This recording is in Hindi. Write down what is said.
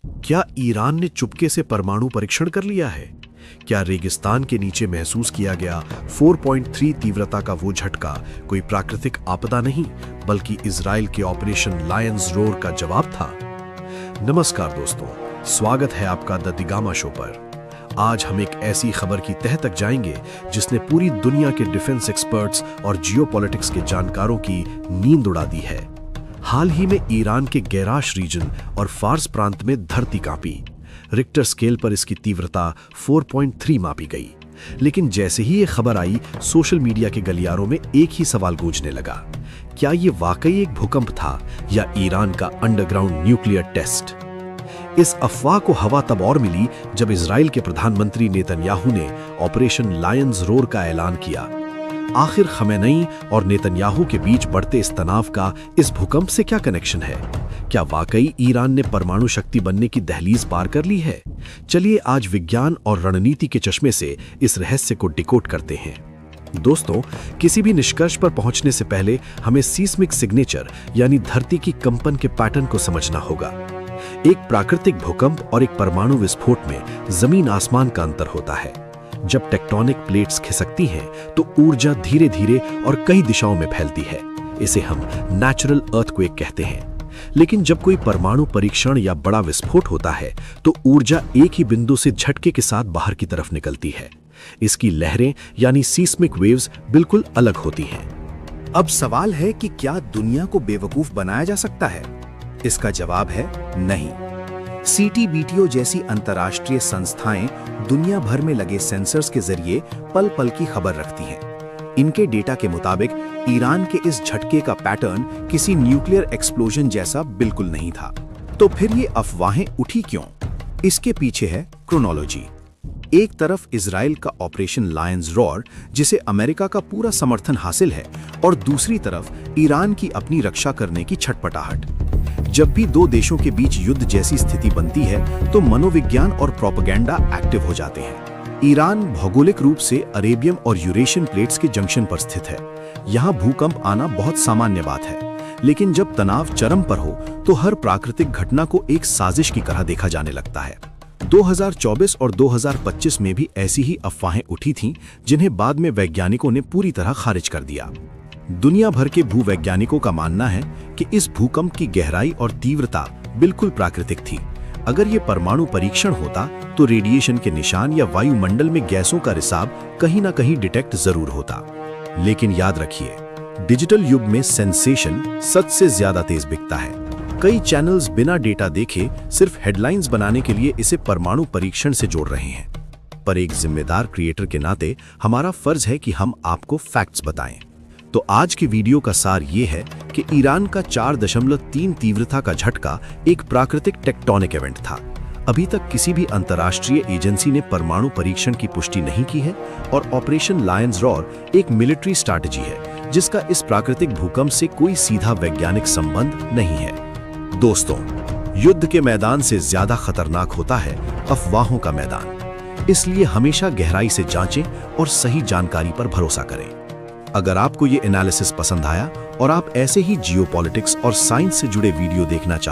क्या ईरान ने चुपके से परमाणु परीक्षण कर लिया है? क्या रेगिस्तान के नीचे महसूस किया गया 4.3 तीव्रता का वो झटका कोई प्राकृतिक आपदा नहीं, बल्कि इजराइल के ऑपरेशन लायंस रोर का जवाब था? नमस्कार दोस्तों, स्वागत है आपका द दिगामा शो पर। आज हम एक ऐसी खबर की तह तक जाएंगे जिसने पूरी दुनिया के डिफेंस एक्सपर्ट्स और जियोपॉलिटिक्स के जानकारों की नींद उड़ा दी है। हाल ही में ईरान के गैराश रीजन और फार्स प्रांत में धरती कांपी। रिक्टर स्केल पर इसकी तीव्रता 4.3 मापी गई। लेकिन जैसे ही ये खबर आई, सोशल मीडिया के गलियारों में एक ही सवाल गूंजने लगा, क्या ये वाकई एक भूकंप था या ईरान का अंडरग्राउंड न्यूक्लियर टेस्ट? इस अफवाह को हवा तब और मिली जब इजराइल के प्रधानमंत्री नेतन्याहू ने ऑपरेशन लायंस रोर का ऐलान किया। आखिर खमेनेई और नेतन्याहू के बीच बढ़ते इस तनाव का इस भूकंप से क्या कनेक्शन है? क्या वाकई ईरान ने परमाणु शक्ति बनने की दहलीज पार कर ली है? चलिए आज विज्ञान और रणनीति के चश्मे से इस रहस्य को डिकोड करते हैं। दोस्तों, किसी भी निष्कर्ष पर पहुंचने से पहले हमें सीस्मिक सिग्नेचर यानी धरती की कंपन के पैटर्न को समझना होगा। एक प्राकृतिक भूकंप और एक परमाणु विस्फोट में जमीन आसमान का अंतर होता है। जब टेक्टोनिक प्लेट्स खिसकती हैं तो ऊर्जा धीरे धीरे और कई दिशाओं में फैलती है। इसे हम नेचुरल अर्थक्वेक कहते हैं। लेकिन जब कोई परमाणु परीक्षण या बड़ा विस्फोट होता है तो ऊर्जा एक ही बिंदु से झटके के साथ बाहर की तरफ निकलती है। इसकी लहरें यानी सीस्मिक वेव्स बिल्कुल अलग होती हैं। अब सवाल है कि क्या दुनिया को बेवकूफ बनाया जा सकता है? इसका जवाब है नहीं। CTBTO जैसी अंतर्राष्ट्रीय संस्थाएं दुनिया भर में लगे सेंसर्स के जरिए पल पल की खबर रखती हैं। इनके डेटा के मुताबिक ईरान के इस झटके का पैटर्न किसी न्यूक्लियर एक्सप्लोजन जैसा बिल्कुल नहीं था। तो फिर ये अफवाहें उठी क्यों? इसके पीछे है क्रोनोलॉजी। एक तरफ इजराइल का ऑपरेशन लायंस रोर, जिसे अमेरिका का पूरा समर्थन हासिल है, और दूसरी तरफ ईरान की अपनी रक्षा करने की छटपटाहट। जब भी दो देशों के बीच युद्ध जैसी स्थिति बनती है तो मनोविज्ञान और प्रोपेगेंडा एक्टिव हो जाते हैं। ईरान भौगोलिक रूप से अरेबियन और यूरेशियन प्लेट्स के जंक्शन पर स्थित है। यहाँ भूकंप आना बहुत सामान्य बात है। लेकिन जब तनाव चरम पर हो तो हर प्राकृतिक घटना को एक साजिश की तरह देखा जाने लगता है। 2024 और 2025 में भी ऐसी ही अफवाहें उठी थीं, जिन्हें बाद में वैज्ञानिकों ने पूरी तरह खारिज कर दिया। दुनिया भर के भूवैज्ञानिकों का मानना है कि इस भूकंप की गहराई और तीव्रता बिल्कुल प्राकृतिक थी। अगर ये परमाणु परीक्षण होता तो रेडिएशन के निशान या वायुमंडल में गैसों का रिसाव कहीं ना कहीं डिटेक्ट जरूर होता। लेकिन याद रखिए, डिजिटल युग में सेंसेशन सच से ज्यादा तेज बिकता है। कई चैनल्स बिना डेटा देखे सिर्फ हेडलाइंस बनाने के लिए इसे परमाणु परीक्षण से जोड़ रहे हैं। पर एक जिम्मेदार क्रिएटर के नाते हमारा फर्ज है कि हम आपको फैक्ट्स बताएं। तो आज की वीडियो का सार ये है कि ईरान का 4.3 तीव्रता का झटका एक प्राकृतिक टेक्टोनिक इवेंट था। अभी तक किसी भी अंतर्राष्ट्रीय एजेंसी ने परमाणु परीक्षण की पुष्टि नहीं की है, और ऑपरेशन लायंस रोर एक मिलिट्री स्ट्रैटेजी है जिसका इस प्राकृतिक भूकंप से कोई सीधा वैज्ञानिक संबंध नहीं है। दोस्तों, युद्ध के मैदान से ज्यादा खतरनाक होता है अफवाहों का मैदान। इसलिए हमेशा गहराई से जांचें और सही जानकारी पर भरोसा करें। अगर आपको ये एनालिसिस पसंद आया और आप ऐसे ही जियोपॉलिटिक्स और साइंस से जुड़े वीडियो देखना चाहते हैं